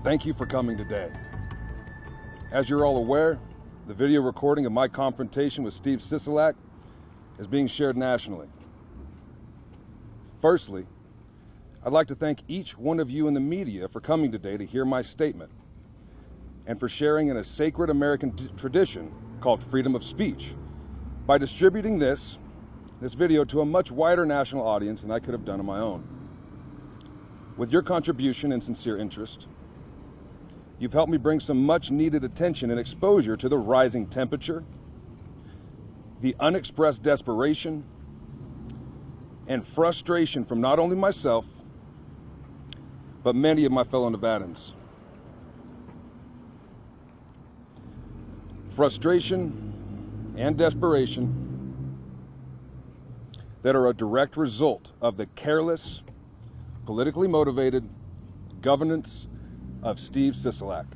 Thank you for coming today. As you're all aware, the video recording of my confrontation with Steve Sisolak is being shared nationally. Firstly, I'd like to thank each one of you in the media for coming today to hear my statement and for sharing in a sacred American tradition called freedom of speech by distributing this video to a much wider national audience than I could have done on my own. With your contribution and sincere interest, you've helped me bring some much needed attention and exposure to the rising temperature, the unexpressed desperation, and frustration from not only myself, but many of my fellow Nevadans. Frustration and desperation that are a direct result of the careless, politically motivated governance of Steve Sisolak.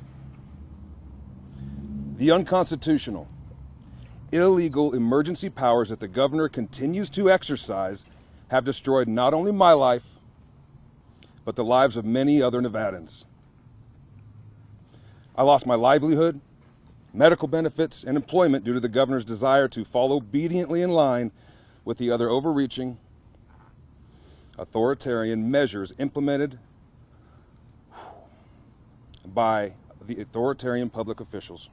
The unconstitutional, illegal emergency powers that the governor continues to exercise have destroyed not only my life, but the lives of many other Nevadans. I lost my livelihood, medical benefits, and employment due to the governor's desire to fall obediently in line with the other overreaching, authoritarian measures implemented by the authoritarian public officials.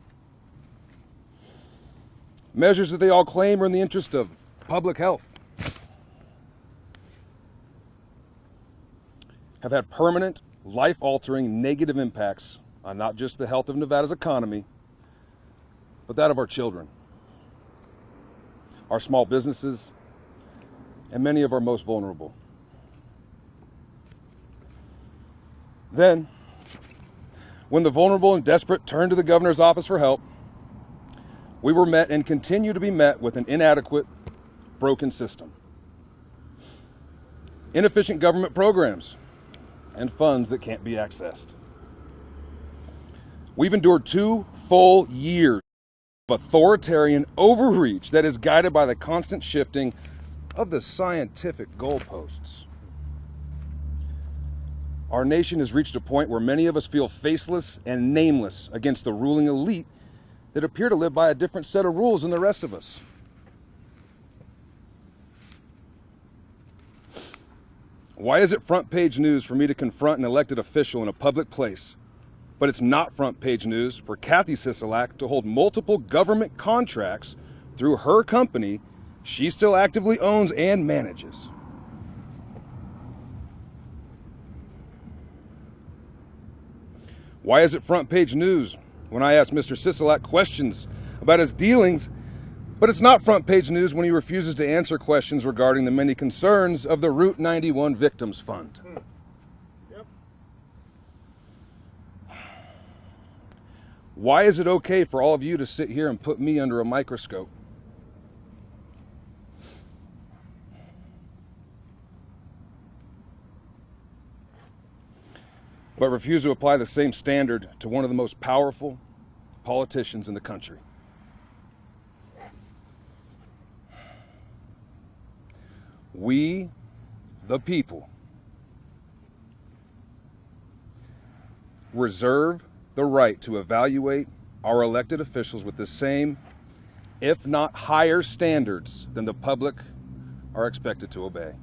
Measures that they all claim are in the interest of public health have had permanent, life-altering negative impacts on not just the health of Nevada's economy, but that of our children, our small businesses, and many of our most vulnerable. Then, when the vulnerable and desperate turned to the governor's office for help, we were met and continue to be met with an inadequate, broken system, inefficient government programs, and funds that can't be accessed. We've endured 2 full years of authoritarian overreach that is guided by the constant shifting of the scientific goalposts. Our nation has reached a point where many of us feel faceless and nameless against the ruling elite that appear to live by a different set of rules than the rest of us. Why is it front page news for me to confront an elected official in a public place, but it's not front page news for Kathy Sisolak to hold multiple government contracts through her company she still actively owns and manages? Why is it front page news when I ask Mr. Sisolak questions about his dealings, but it's not front page news when he refuses to answer questions regarding the many concerns of the Route 91 Victims Fund? Yep. Why is it okay for all of you to sit here and put me under a microscope? But refuse to apply the same standard to one of the most powerful politicians in the country? We, the people, reserve the right to evaluate our elected officials with the same, if not higher, standards than the public are expected to obey.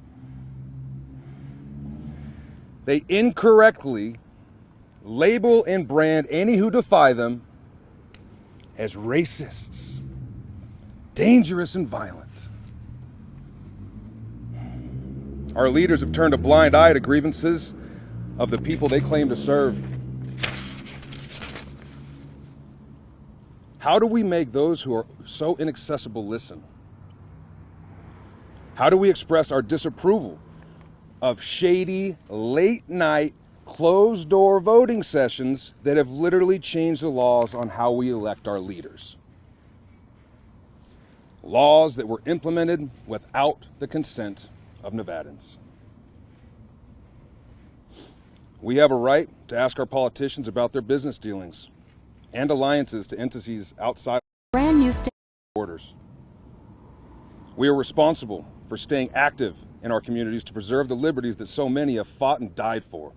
They incorrectly label and brand any who defy them as racists, dangerous, and violent. Our leaders have turned a blind eye to grievances of the people they claim to serve. How do we make those who are so inaccessible listen? How do we express our disapproval of shady, late-night, closed-door voting sessions that have literally changed the laws on how we elect our leaders? Laws that were implemented without the consent of Nevadans. We have a right to ask our politicians about their business dealings and alliances to entities outside brand new state borders. We are responsible for staying active in our communities to preserve the liberties that so many have fought and died for.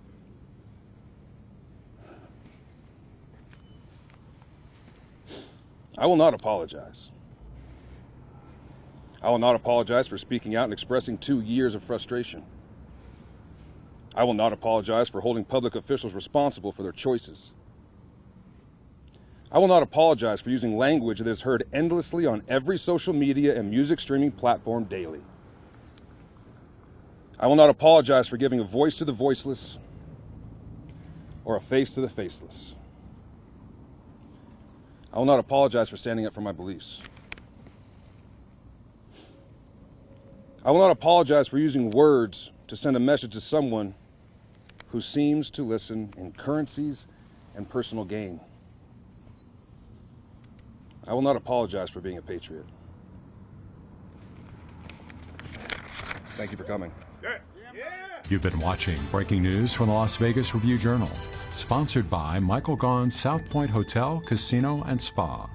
I will not apologize. I will not apologize for speaking out and expressing 2 years of frustration. I will not apologize for holding public officials responsible for their choices. I will not apologize for using language that is heard endlessly on every social media and music streaming platform daily. I will not apologize for giving a voice to the voiceless or a face to the faceless. I will not apologize for standing up for my beliefs. I will not apologize for using words to send a message to someone who seems to listen in currencies and personal gain. I will not apologize for being a patriot. Thank you for coming. You've been watching breaking news from the Las Vegas Review-Journal, sponsored by Michael Gaughan's South Point Hotel, Casino, and Spa.